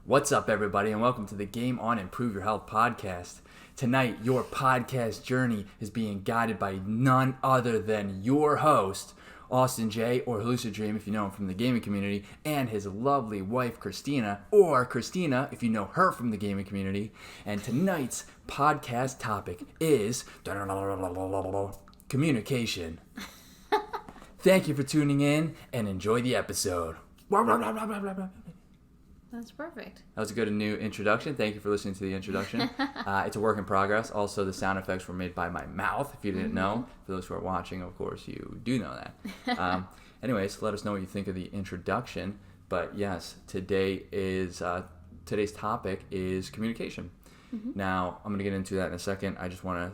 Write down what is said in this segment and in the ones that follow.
What's up, everybody, and welcome to the Game On Improve Your Health podcast. Tonight, your podcast journey is being guided by none other than your host, Austin J, or hallucinodream if you know him from the gaming community, and his lovely wife, Christina, or Christina if you know her from the gaming community. And tonight's podcast topic is communication. Thank you for tuning in, and enjoy the episode. That's perfect. That was a good new introduction. Thank you for listening to the introduction. It's a work in progress. Also, the sound effects were made by my mouth, if you didn't know. For those who are watching, of course, you do know that. Anyways, let us know what you think of the introduction. But yes, today's topic is communication. Now, I'm going to get into that in a second. I just want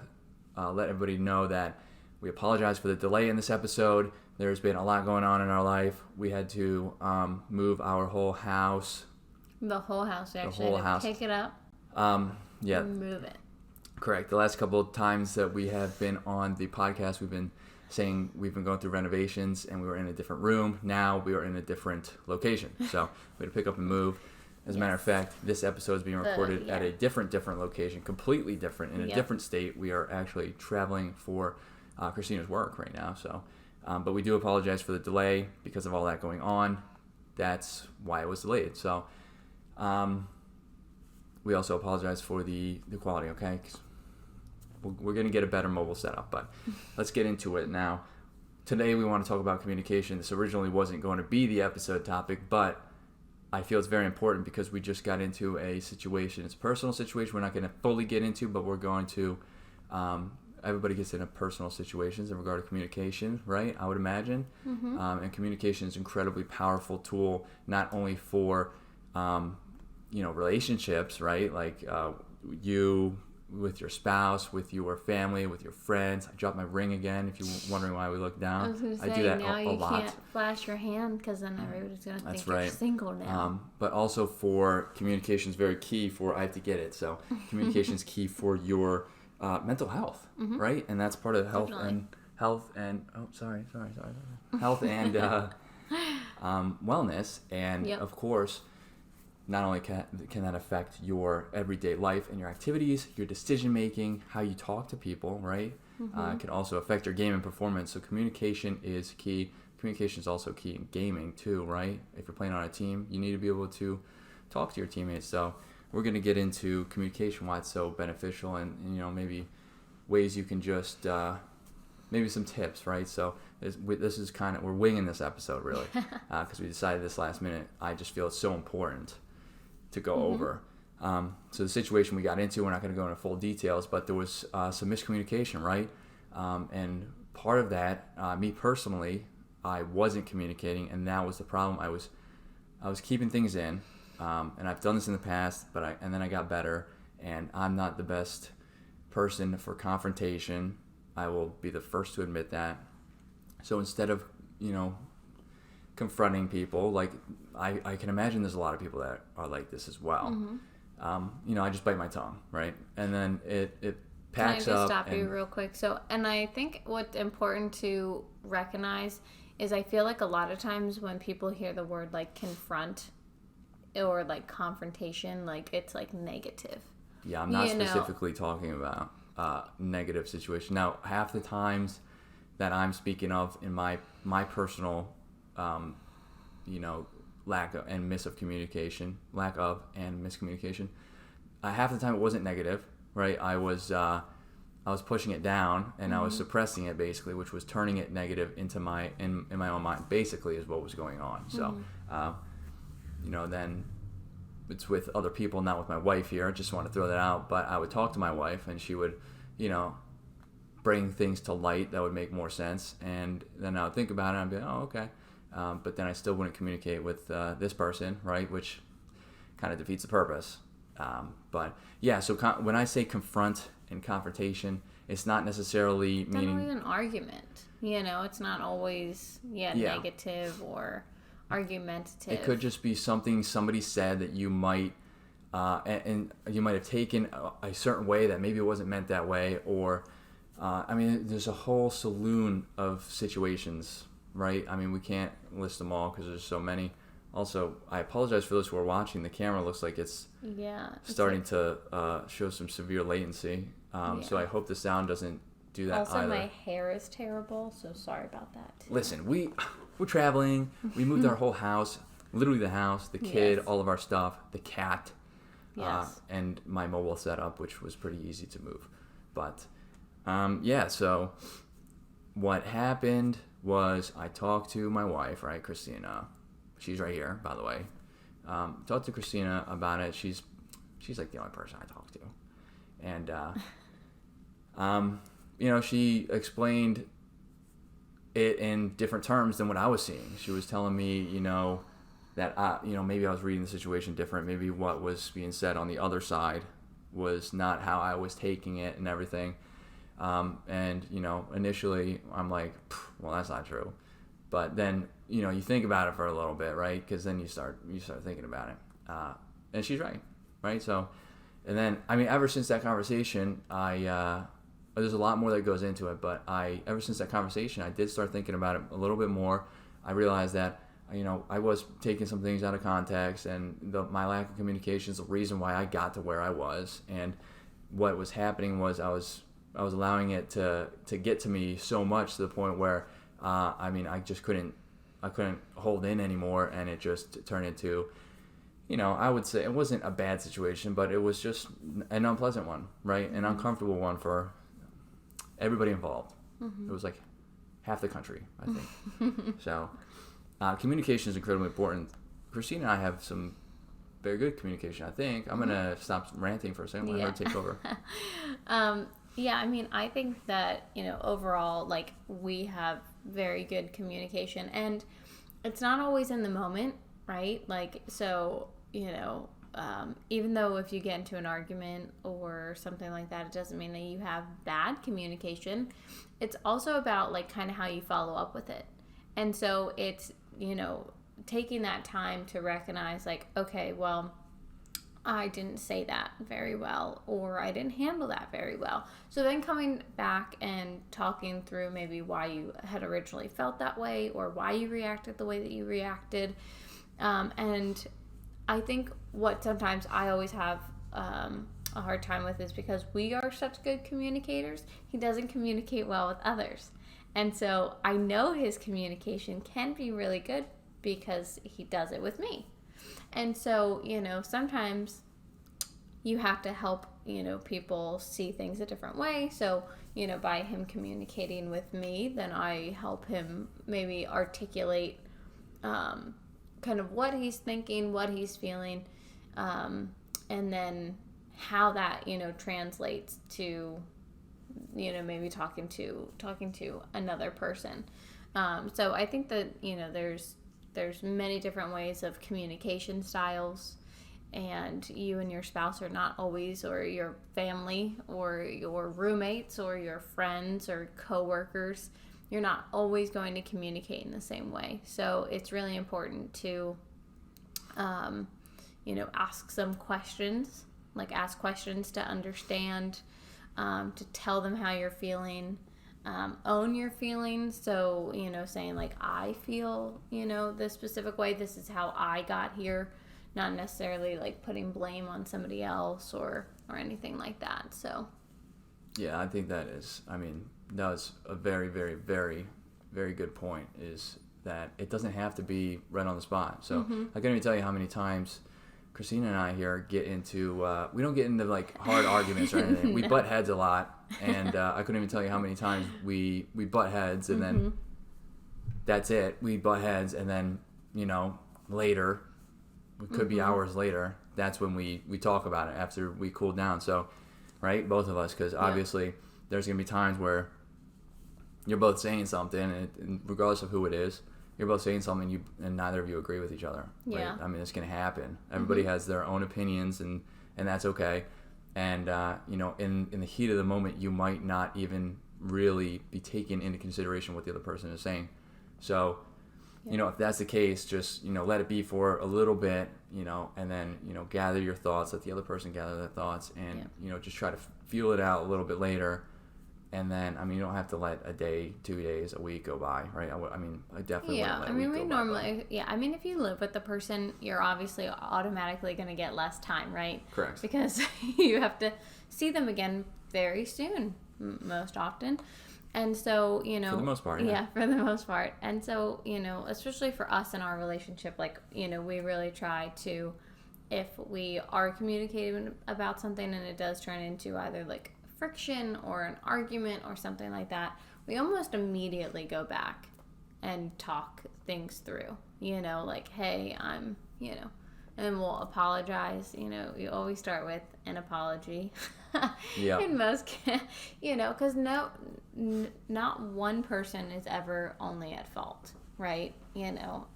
to let everybody know that we apologize for the delay in this episode. There's been a lot going on in our life. We had to move our whole house. The whole house, actually. The whole house. Pick it up. Yeah. And move it. Correct. The last couple of times that we have been on the podcast, we've been saying we've been going through renovations and we were in a different room. Now we are in a different location. So we had to pick up and move. As a matter of fact, this episode is being recorded at a different location, completely different, in a different state. We are actually traveling for Christina's work right now. So, but we do apologize for the delay because of all that going on. That's why it was delayed. So, we also apologize for the quality, okay? 'Cause we're going to get a better mobile setup, but let's get into it now. Today we want to talk about communication. This originally wasn't going to be the episode topic, but I feel it's very important because we just got into a situation. It's a personal situation we're not going to fully get into, but we're going to, everybody gets into personal situations in regard to communication, right? I would imagine. And communication is an incredibly powerful tool, not only for relationships, right? Like you with your spouse, with your family, with your friends. I dropped my ring again, if you're wondering why we look down. I was going to say, I do that now a you lot. can't flash your hand because then everybody's going to think right. you're single now. But also for communication is very key for, I have to get it, so communication is key for your mental health, right? And that's part of health and wellness. And of course, not only can that affect your everyday life and your activities, your decision making, how you talk to people, right? It can also affect your gaming performance. So communication is key. Communication is also key in gaming too, right? If you're playing on a team, you need to be able to talk to your teammates. So we're going to get into communication, why it's so beneficial, and maybe ways you can just maybe some tips, right? So this is kind of, we're winging this episode really because we decided this last minute. I just feel it's so important to go over. So the situation we got into, we're not going to go into full details, but there was some miscommunication, right? And part of that, me personally, I wasn't communicating, and that was the problem. I was keeping things in, and I've done this in the past, and then I got better, and I'm not the best person for confrontation. I will be the first to admit that. So instead of, confronting people, like I can imagine there's a lot of people that are like this as well. I just bite my tongue, right? And then it packs up. Can I just stop you real quick? So, and I think what's important to recognize is I feel like a lot of times when people hear the word like confront or like confrontation, like it's like negative. Yeah, I'm not specifically talking about negative situation. Now, half the times that I'm speaking of in my personal, lack of and miscommunication, half the time it wasn't negative, right? I was pushing it down and I was suppressing it basically, which was turning it negative into in my own mind. Basically, is what was going on. So, then it's with other people, not with my wife here. I just want to throw that out. But I would talk to my wife, and she would, bring things to light that would make more sense. And then I would think about it, and I'd be like, oh, okay. But then I still wouldn't communicate with this person, right? Which kind of defeats the purpose. But yeah, so when I say confront and confrontation, it's not necessarily meaning... It's not always an argument. It's not always negative or argumentative. It could just be something somebody said that you might, and you might have taken a certain way that maybe it wasn't meant that way, or, there's a whole saloon of situations, right? We can't list them all because there's so many, Also, I apologize for those who are watching. The camera looks like it's starting to show some severe latency. So I hope the sound doesn't do that also, either. my hair is terrible, so sorry about that. Listen, we're traveling. We moved our whole house, literally the house, the kid, all of our stuff, the cat, and my mobile setup, which was pretty easy to move. But, so what happened was I talked to my wife, right, Christina. She's right here, by the way. Talked to Christina about it. She's like the only person I talk to. And, she explained it in different terms than what I was seeing. She was telling me, that, maybe I was reading the situation different. Maybe what was being said on the other side was not how I was taking it and everything. Initially I'm like, well, that's not true. But then, you think about it for a little bit, right? Because then you start thinking about it. And she's right? So, and then, ever since that conversation, there's a lot more that goes into it, but ever since that conversation, I did start thinking about it a little bit more. I realized that, I was taking some things out of context, and my lack of communication is the reason why I got to where I was. And what was happening was I was allowing it to get to me so much to the point where, I just couldn't hold in anymore, and it just turned into, I would say it wasn't a bad situation, but it was just an unpleasant one, right? An uncomfortable one for everybody involved. It was like half the country, I think. So communication is incredibly important. Christina and I have some very good communication, I think. I'm going to stop ranting for a second. Let her take over. I think that, overall, like, we have very good communication, and it's not always in the moment, right? Like, so, even though if you get into an argument or something like that, it doesn't mean that you have bad communication. It's also about, like, kind of how you follow up with it. And so it's, taking that time to recognize, like, okay, well, I didn't say that very well, or I didn't handle that very well. So then coming back and talking through maybe why you had originally felt that way, or why you reacted the way that you reacted. And I think what sometimes I always have a hard time with is because we are such good communicators, he doesn't communicate well with others. And so I know his communication can be really good because he does it with me. And so, sometimes you have to help, people see things a different way. So, by him communicating with me, then I help him maybe articulate kind of what he's thinking, what he's feeling, and then how that, translates to, maybe talking to another person. So I think that, there's many different ways of communication styles, and you and your spouse are not always, or your family or your roommates or your friends or coworkers, you're not always going to communicate in the same way. So it's really important to, ask some questions, like ask questions to understand, to tell them how you're feeling. Own your feelings. So, saying like, I feel, this specific way, this is how I got here, not necessarily like putting blame on somebody else or anything like that. So, yeah, I think that was a very, very, very, very good point, is that it doesn't have to be right on the spot. So I can't even tell you how many times Christina and I here get into, we don't get into like hard arguments or anything. We butt heads a lot. And I couldn't even tell you how many times we butt heads, and then that's it. We butt heads, and then, later, it could be hours later, that's when we talk about it after we cool down. So, right, both of us, because obviously there's going to be times where you're both saying something, and regardless of who it is, you're both saying something and neither of you agree with each other. Yeah. Right? It's going to happen. Everybody has their own opinions, and that's okay. And, in the heat of the moment, you might not even really be taking into consideration what the other person is saying. So, if that's the case, just, let it be for a little bit, and then, gather your thoughts, let the other person gather their thoughts, and, just try to feel it out a little bit later. And then, I mean, you don't have to let a day, 2 days, a week go by, right? I definitely wouldn't let a week go by. I mean, if you live with the person, you're obviously automatically going to get less time, right? Correct. Because you have to see them again very soon, most often. And so, you know... For the most part, yeah. Yeah, for the most part. And so, you know, especially for us in our relationship, like, you know, we really try to, if we are communicating about something and it does turn into either, like, friction or an argument or something like that, we almost immediately go back and talk things through, you know, like, hey, I'm, you know, and we'll apologize. You know, you always start with an apology. Yeah. In most, you know, because not one person is ever only at fault, right? You know,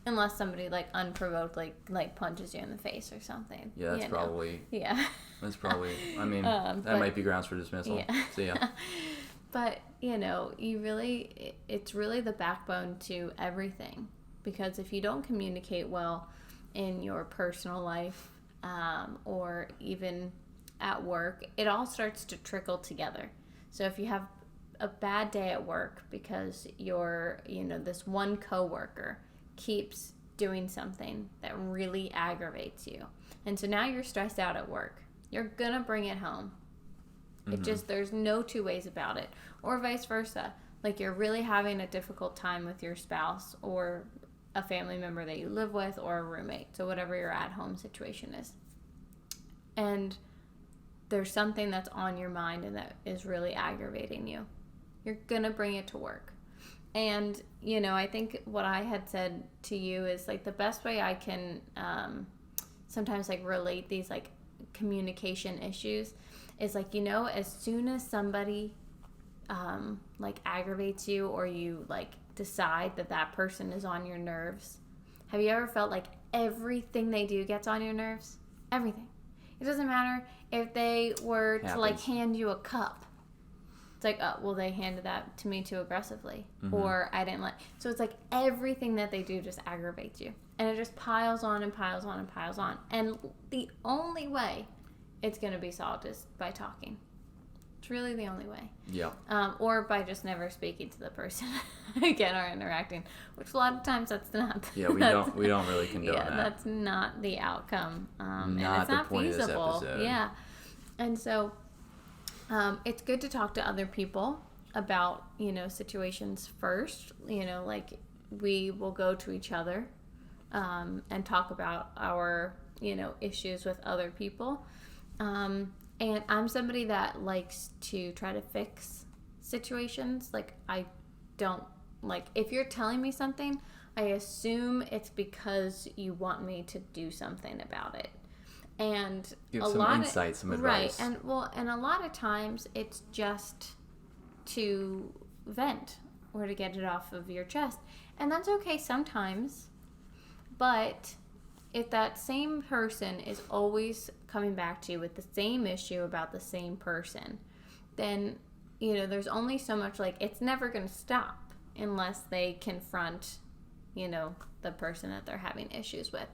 unless somebody like unprovoked like punches you in the face or something. Yeah, that's probably. Yeah. That's probably. I mean, that might be grounds for dismissal. Yeah. So yeah. But you know, it's really the backbone to everything, because if you don't communicate well in your personal life, or even at work, it all starts to trickle together. So if you have a bad day at work because this one coworker keeps doing something that really aggravates you, and so now you're stressed out at work, you're gonna bring it home. There's no two ways about it. Or vice versa. Like, you're really having a difficult time with your spouse or a family member that you live with or a roommate. So whatever your at-home situation is. And there's something that's on your mind and that is really aggravating you. You're going to bring it to work. And, you know, I think what I had said to you is, like, the best way I can sometimes, like, relate these, like, communication issues is, like, you know, as soon as somebody like aggravates you, or you like decide that person is on your nerves, have you ever felt like everything they do gets on your nerves? Everything. It doesn't matter if they were to like hand you a cup. It's like, oh, well, they handed that to me too aggressively, or I didn't so it's like everything that they do just aggravates you, and it just piles on and piles on and piles on. And the only way it's going to be solved is by talking. It's really the only way. Yeah. Or by just never speaking to the person again or interacting, which a lot of times that's not. Yeah, we don't really condone that. Yeah, that's not the outcome. And not it's the not point feasible. Of this episode. Yeah. And so it's good to talk to other people about, you know, situations first. You know, like, we will go to each other and talk about our, you know, issues with other people. And I'm somebody that likes to try to fix situations. Like, I don't, like, if you're telling me something, I assume it's because you want me to do something about it. And give some insight, some advice. Right. And a lot of times it's just to vent or to get it off of your chest. And that's okay sometimes, but if that same person is always coming back to you with the same issue about the same person, then, you know, there's only so much, like, it's never going to stop unless they confront, you know, the person that they're having issues with.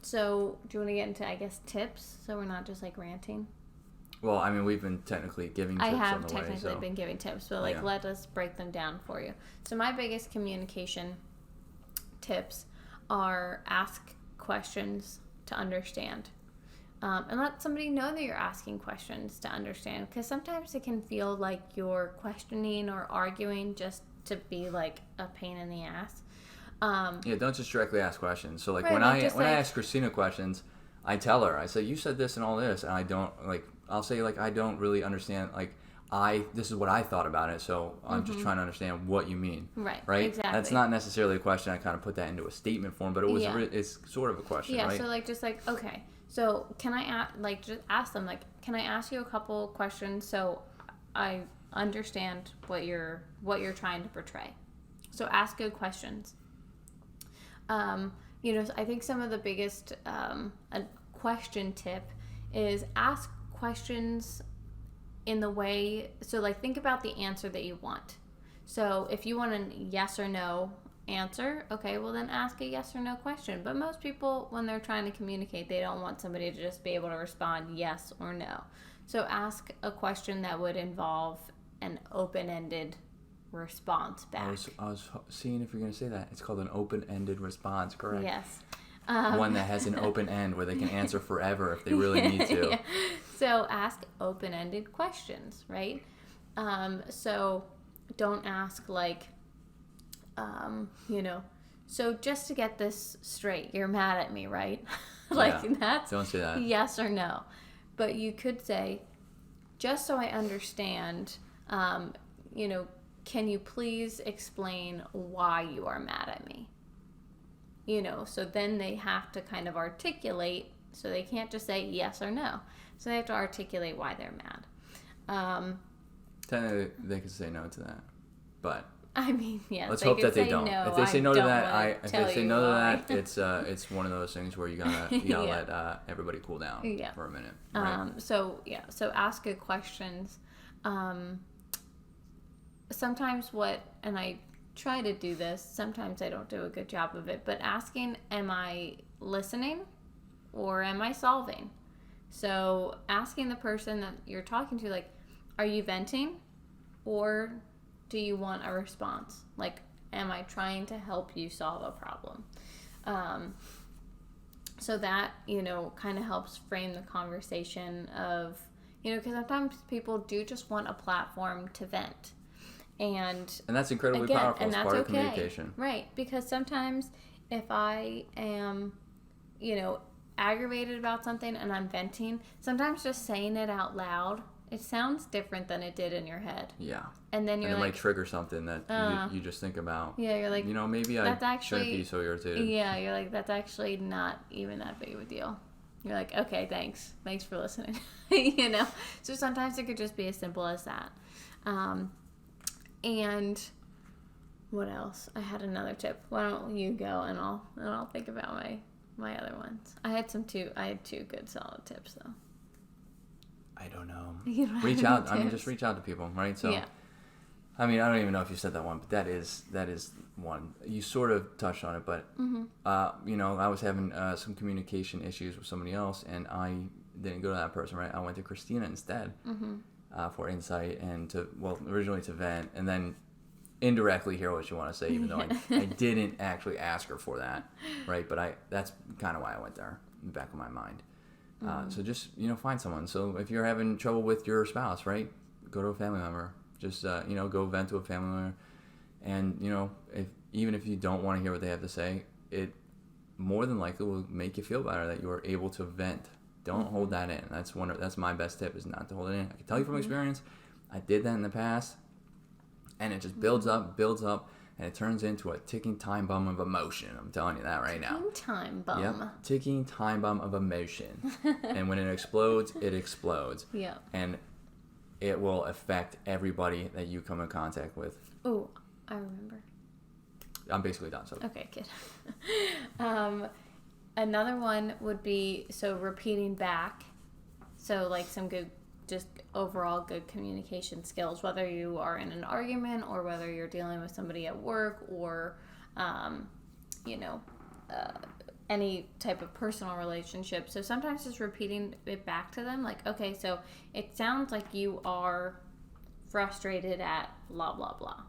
So do you want to get into, I guess, tips, so we're not just, like, ranting? Well, I mean, we've been technically giving tips on the way. I have technically been giving tips, but, like, yeah. Let us break them down for you. So my biggest communication tips are ask questions to understand, and let somebody know that you're asking questions to understand, because sometimes it can feel like you're questioning or arguing just to be like a pain in the ass. Yeah, don't just directly ask questions. So, like, right, when I ask Christina questions, I tell her, I say, you said this and all this, and I don't, like, I'll say, like, I don't really understand, like, this is what I thought about it, so I'm just trying to understand what you mean. Right? Exactly. That's not necessarily a question. I kind of put that into a statement form, but it was it's sort of a question, right? Yeah, so, like, just like, okay, so can I just ask them, like, can I ask you a couple questions so I understand what you're trying to portray? So ask good questions. You know, I think some of the biggest a question tip is ask questions in the way, so, like, think about the answer that you want. So if you want a yes or no answer, okay, well, then ask a yes or no question. But most people, when they're trying to communicate, they don't want somebody to just be able to respond yes or no. So ask a question that would involve an open-ended response back. I was seeing if you're going to say that. It's called an open-ended response, correct? Yes. One that has an open end where they can answer forever if they really need to. Yeah. So ask open-ended questions, right? So don't ask like, so just to get this straight, you're mad at me, right? That's don't say that. Yes or no. But you could say, just so I understand, can you please explain why you are mad at me? So then they have to kind of articulate, so they can't just say yes or no. So they have to articulate why they're mad. Technically, they could say no to that, but I mean, yes. Let's hope that they don't. No, if they say no to that, it's it's one of those things where you gotta let everybody cool down for a minute. Right? So ask good questions. Sometimes and I try to do this. Sometimes I don't do a good job of it, but asking, am I listening or am I solving? So asking the person that you're talking to, like, are you venting or do you want a response? Like, am I trying to help you solve a problem? So that, kind of helps frame the conversation of, because sometimes people do just want a platform to vent. And that's incredibly powerful as part of communication. Right, because sometimes if I am, aggravated about something and I'm venting, sometimes just saying it out loud, it sounds different than it did in your head. Yeah. And then it might trigger something that you just think about. Yeah, you're like, maybe I shouldn't be so irritated. Yeah, you're like, that's actually not even that big of a deal. You're like, okay, thanks for listening. So sometimes it could just be as simple as that. And what else? I had another tip. Why don't you go and I'll think about my other ones. I had two good solid tips though. I don't know. Reach out. Just reach out to people, right? So, yeah. I don't even know if you said that one, but that is one. You sort of touched on it, but I was having some communication issues with somebody else, and I didn't go to that person, right? I went to Christina instead. For insight and originally to vent, and then indirectly hear what you want to say, even though I didn't actually ask her for that, right? But that's kind of why I went there in the back of my mind. So just, find someone. So if you're having trouble with your spouse, right, go to a family member. Just, go vent to a family member. And, even if you don't want to hear what they have to say, it more than likely will make you feel better that you are able to vent. Don't hold that in. That's my best tip, is not to hold it in. I can tell you from experience, I did that in the past, and it just builds up, and it turns into a ticking time bomb of emotion. I'm telling you that right now. Ticking time bomb. Yep, ticking time bomb of emotion. And when it explodes, it explodes. Yeah. And it will affect everybody that you come in contact with. Oh, I remember. I'm basically done. So. Okay, good. Another one would be, repeating back. So, like, some good, just overall good communication skills, whether you are in an argument or whether you're dealing with somebody at work or, any type of personal relationship. So sometimes just repeating it back to them, like, okay, so it sounds like you are frustrated at blah, blah, blah.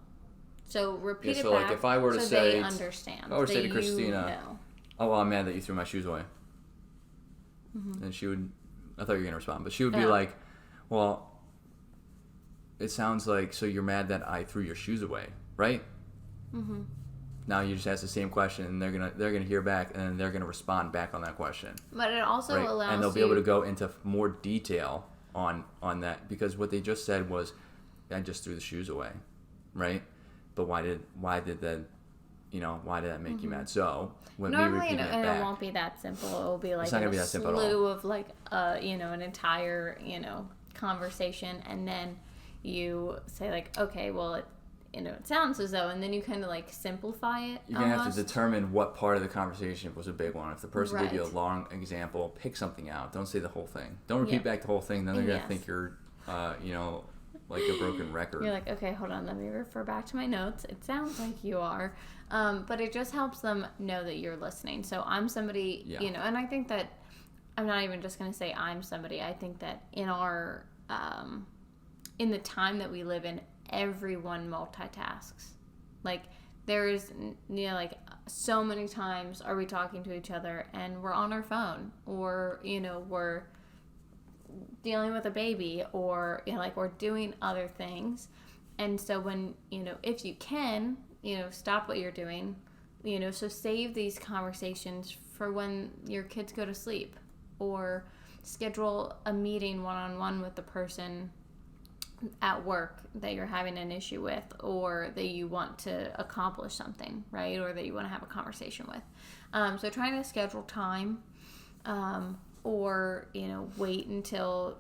So repeat it back, like if I were to say, they understand. If I were to say to Christina, oh, well, I'm mad that you threw my shoes away. And she would, I thought you were going to respond, but she would be like, well, it sounds like, so you're mad that I threw your shoes away, right? Now you just ask the same question, and they're gonna hear back, and then they're gonna respond back on that question. But it also allows, and they'll be able to go into more detail on that, because what they just said was, I just threw the shoes away, right? But why did that make you mad? So when normally, we repeat it back, it won't be that simple. It will be like it's not gonna be that simple slew of like an entire conversation, and then you say like, okay, well it sounds as though, and then you kind of like simplify it. You're going to have to determine what part of the conversation was a big one. If the person gave you a long example, pick something out. Don't say the whole thing. Don't repeat back the whole thing. Then they're going to think you're, like a broken record. You're like, okay, hold on. Let me refer back to my notes. It sounds like you are. But it just helps them know that you're listening. So I'm somebody, and I think that I'm not even just going to say I'm somebody. I think that in our in the time that we live in, everyone multitasks. Like, there's, like, so many times are we talking to each other and we're on our phone, or, we're dealing with a baby, or, like, we're doing other things. And so when, if you can, stop what you're doing, so save these conversations for when your kids go to sleep, or schedule a meeting one-on-one with the person at work that you're having an issue with, or that you want to accomplish something, right? Or that you want to have a conversation with. So trying to schedule time, or, wait until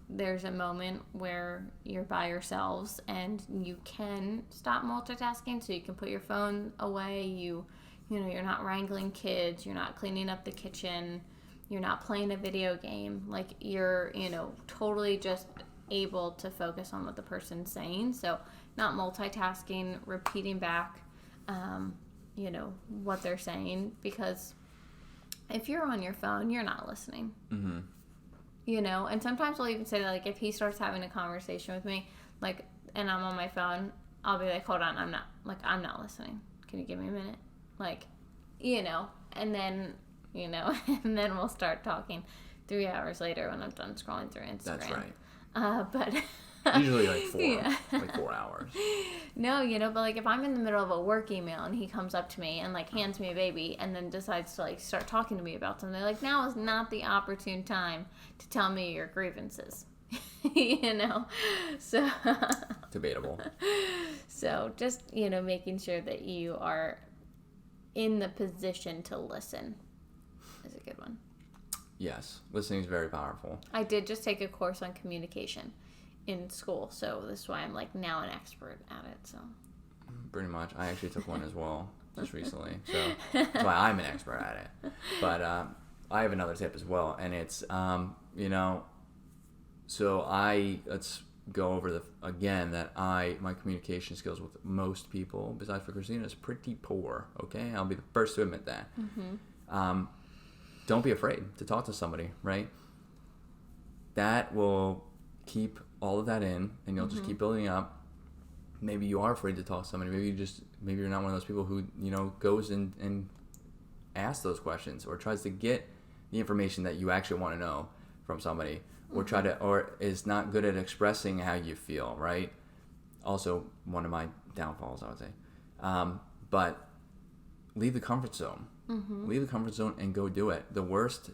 there's a moment where you're by yourselves and you can stop multitasking, so you can put your phone away. You're not wrangling kids, you're not cleaning up the kitchen, you're not playing a video game. Like, you're, totally just able to focus on what the person's saying. So not multitasking, repeating back, what they're saying, because if you're on your phone, you're not listening. Mm-hmm. And sometimes I'll even say that, like, if he starts having a conversation with me, like, and I'm on my phone, I'll be like, hold on, I'm not listening. Can you give me a minute? Like, and then, and then we'll start talking 3 hours later when I'm done scrolling through Instagram. That's right. But usually like 4 hours. No, but like, if I'm in the middle of a work email and he comes up to me and like hands me a baby and then decides to like start talking to me about something, like, now is not the opportune time to tell me your grievances. So debatable. So just, making sure that you are in the position to listen is a good one. Yes, listening is very powerful. I did just take a course on communication in school, so this is why I'm like now an expert at it. So pretty much, I actually took one as well just recently, so that's why I'm an expert at it. But I have another tip as well, and it's let's go over my communication skills with most people, besides for Christina, is pretty poor. Okay, I'll be the first to admit that. Mm-hmm. Don't be afraid to talk to somebody, right? That will keep all of that in, and you'll just keep building up. Maybe you are afraid to talk to somebody. Maybe you're not one of those people who, goes and asks those questions, or tries to get the information that you actually want to know from somebody, or is not good at expressing how you feel, right? Also, one of my downfalls, I would say. But leave the comfort zone. Mm-hmm. Leave the comfort zone and go do it. The worst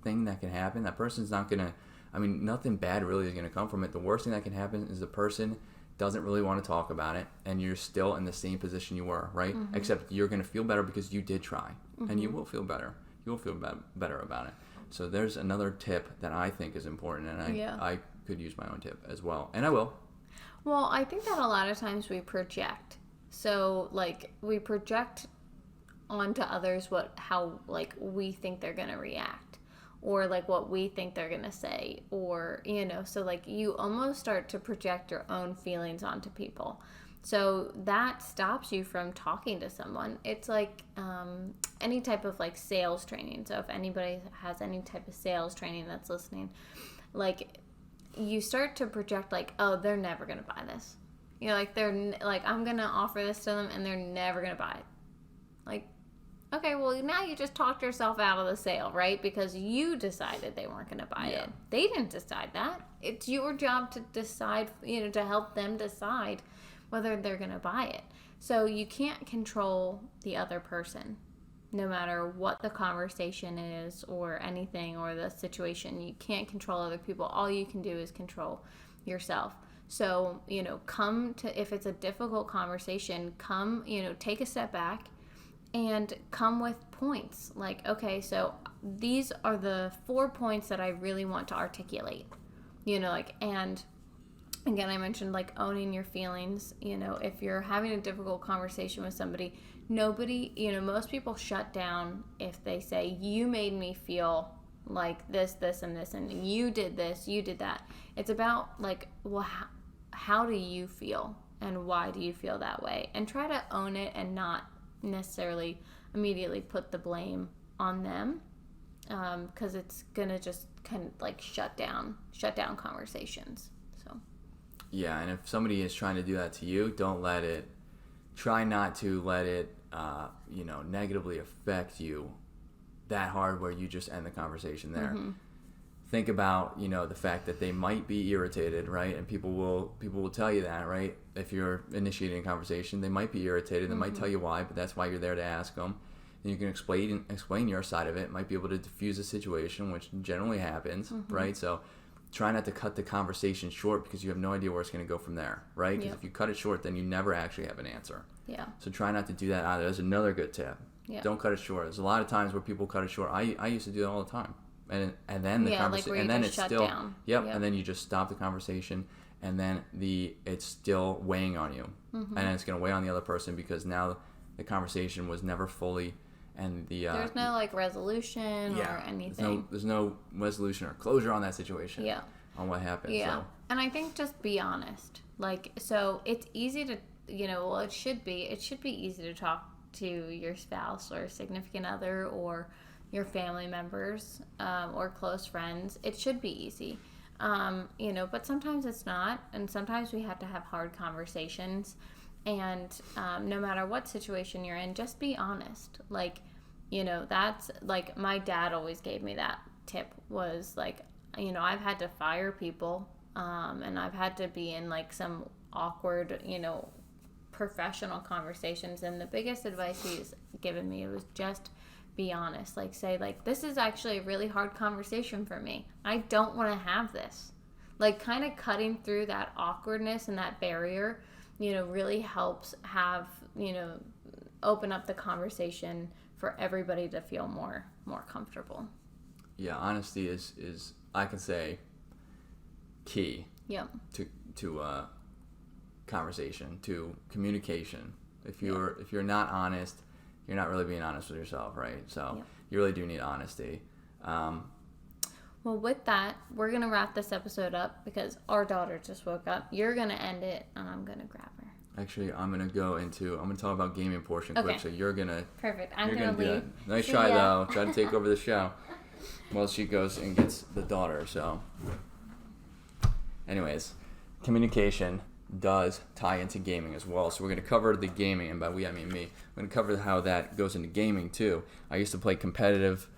thing that can happen, that person's not going to, nothing bad really is going to come from it. The worst thing that can happen is the person doesn't really want to talk about it, and you're still in the same position you were, right? Mm-hmm. Except you're going to feel better because you did try, and you will feel better. You will feel better about it. So there's another tip that I think is important, and I could use my own tip as well, and I will. Well, I think that a lot of times we project. So, like, we project onto others how we think they're gonna react, or like what we think they're gonna say, or so like you almost start to project your own feelings onto people, so that stops you from talking to someone. It's like any type of like sales training. So if anybody has any type of sales training that's listening, like, you start to project like, oh, they're never gonna buy this, like they're like, I'm gonna offer this to them and they're never gonna buy it. Like, okay, well, now you just talked yourself out of the sale, right? Because you decided they weren't going to buy it. They didn't decide that. It's your job to decide, to help them decide whether they're going to buy it. So you can't control the other person, no matter what the conversation is or anything, or the situation. You can't control other people. All you can do is control yourself. So, if it's a difficult conversation, take a step back and come with points. Like, okay, so these are the 4 points that I really want to articulate. And again, I mentioned like owning your feelings. If you're having a difficult conversation with somebody, most people shut down if they say, you made me feel like this, and this, and you did this, you did that. It's about like, well, how do you feel, and why do you feel that way? And try to own it and not necessarily immediately put the blame on them. because it's gonna just kind of like shut down conversations. So yeah, and if somebody is trying to do that to you, try not to let it negatively affect you that hard where you just end the conversation there. Think about the fact that they might be irritated, right? And people will tell you that, right? If you're initiating a conversation, they might be irritated. They might tell you why, but that's why you're there to ask them. And you can explain your side of it. Might be able to diffuse a situation, which generally happens, right? So try not to cut the conversation short because you have no idea where it's going to go from there, right? Because if you cut it short, then you never actually have an answer. Yeah. So try not to do that either. That's another good tip. Yeah. Don't cut it short. There's a lot of times where people cut it short. I used to do that all the time. And then the conversation, and then it's still down. And then you just stop the conversation, and then it's still weighing on you, and it's going to weigh on the other person because now the conversation was never fully, and there's no like resolution or anything. There's no resolution or closure on that situation. Yeah. On what happened. Yeah. So. And I think just be honest. Like, so it's easy to it should be easy to talk to your spouse or significant other or your family members or close friends. It should be easy, but sometimes it's not, and sometimes we have to have hard conversations, and no matter what situation you're in, just be honest. Like, that's like my dad always gave me that tip was like, I've had to fire people and I've had to be in like some awkward professional conversations, and the biggest advice he's given me was just be honest. Like, say, like, this is actually a really hard conversation for me. I don't want to have this. Like, kind of cutting through that awkwardness and that barrier, really helps have, open up the conversation for everybody to feel more comfortable. Yeah, honesty is I can say key. Yep. To conversation, to communication. If you're not honest, you're not really being honest with yourself, right? So you really do need honesty. Well, with that, we're going to wrap this episode up because our daughter just woke up. You're going to end it, and I'm going to grab her. Actually, I'm going to talk about gaming portion quick, so you're going to... Perfect. I'm going to leave. Nice try, though. Try to take over the show while she goes and gets the daughter, so... Anyways, communication does tie into gaming as well. So we're going to cover the gaming, and by we I mean me. We're going to cover how that goes into gaming too. I used to play competitive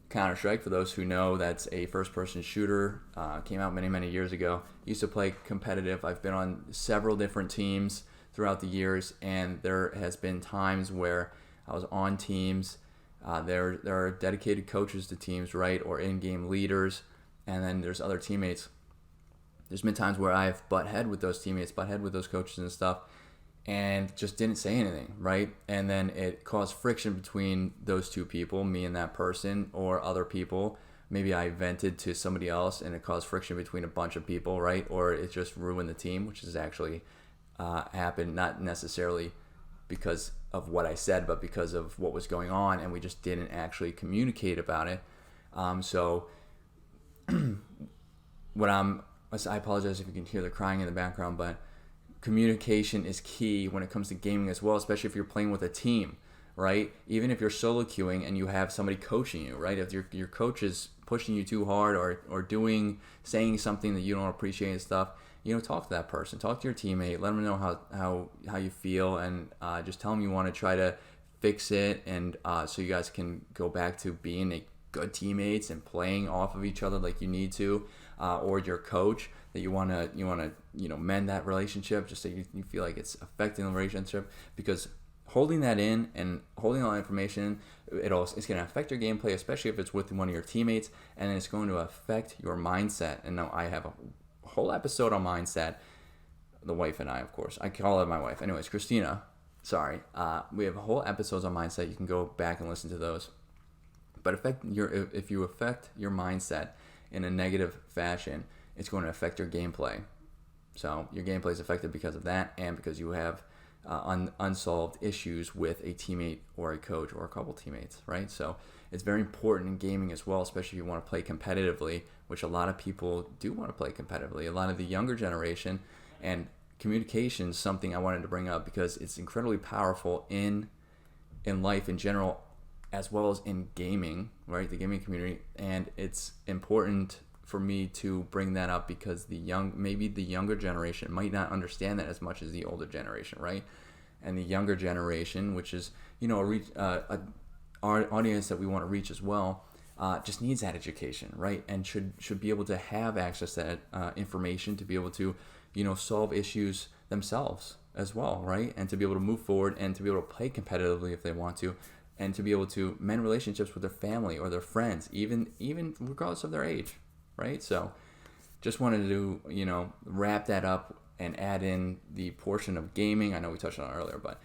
Counter-Strike. For those who know, that's a first-person shooter. Came out many years ago. Used to play competitive. I've been on several different teams throughout the years, and there has been times where I was on teams. There are dedicated coaches to teams, right, or in-game leaders, and then there's other teammates. There's been times where I've butt head with those teammates, butt head with those coaches and stuff, and just didn't say anything, right? And then it caused friction between those two people, me and that person, or other people. Maybe I vented to somebody else, and it caused friction between a bunch of people, right? Or it just ruined the team, which has actually happened, not necessarily because of what I said, but because of what was going on, and we just didn't actually communicate about it. So I apologize if you can hear the crying in the background, but communication is key when it comes to gaming as well, especially if you're playing with a team, right? Even if you're solo queuing and you have somebody coaching you, right? If your coach is pushing you too hard or saying something that you don't appreciate and stuff, talk to that person. Talk to your teammate. Let them know how you feel, and just tell them you want to try to fix it, and so you guys can go back to being good teammates and playing off of each other like you need to. Or your coach that you want to mend that relationship, just so you feel like it's affecting the relationship, because holding that in and holding all that information, it's going to affect your gameplay, especially if it's with one of your teammates, and it's going to affect your mindset. And now I have a whole episode on mindset, the wife and I, of course. I call her my wife. Anyways, Christina, sorry. We have whole episodes on mindset. You can go back and listen to those. But if you affect your mindset in a negative fashion, it's going to affect your gameplay. So your gameplay is affected because of that, and because you have unsolved issues with a teammate or a coach or a couple teammates, right? So it's very important in gaming as well, especially if you want to play competitively, which a lot of people do want to play competitively. A lot of the younger generation, and communication is something I wanted to bring up because it's incredibly powerful in life in general. as well as in gaming, right? The gaming community. And it's important for me to bring that up because maybe the younger generation might not understand that as much as the older generation, right? And the younger generation, which is, our audience that we want to reach as well, just needs that education, right? And should be able to have access to that information to be able to, solve issues themselves as well, right? And to be able to move forward and to be able to play competitively if they want to, and to be able to mend relationships with their family or their friends, even regardless of their age, right? So just wanted to, wrap that up and add in the portion of gaming. I know we touched on it earlier, but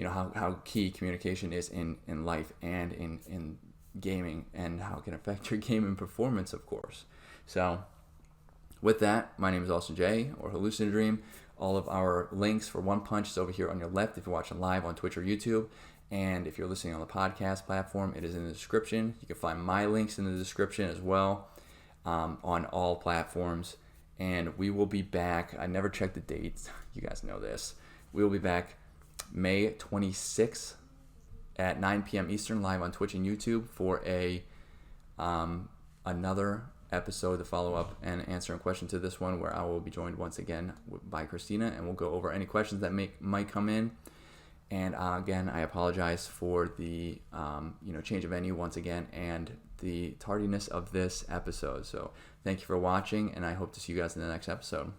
how key communication is in life and in gaming, and how it can affect your gaming performance, of course. So with that, my name is Austin J, or hallucinodream. All of our links for One Punch is over here on your left if you're watching live on Twitch or YouTube. And if you're listening on the podcast platform, it is in the description. You can find my links in the description as well, on all platforms. And we will be back. I never checked the dates. You guys know this. We will be back May 26th at 9 p.m. Eastern, live on Twitch and YouTube for another episode to follow up and answer a question to this one, where I will be joined once again by Christina, and we'll go over any questions that might come in. And again, I apologize for the change of venue once again and the tardiness of this episode. So thank you for watching, and I hope to see you guys in the next episode.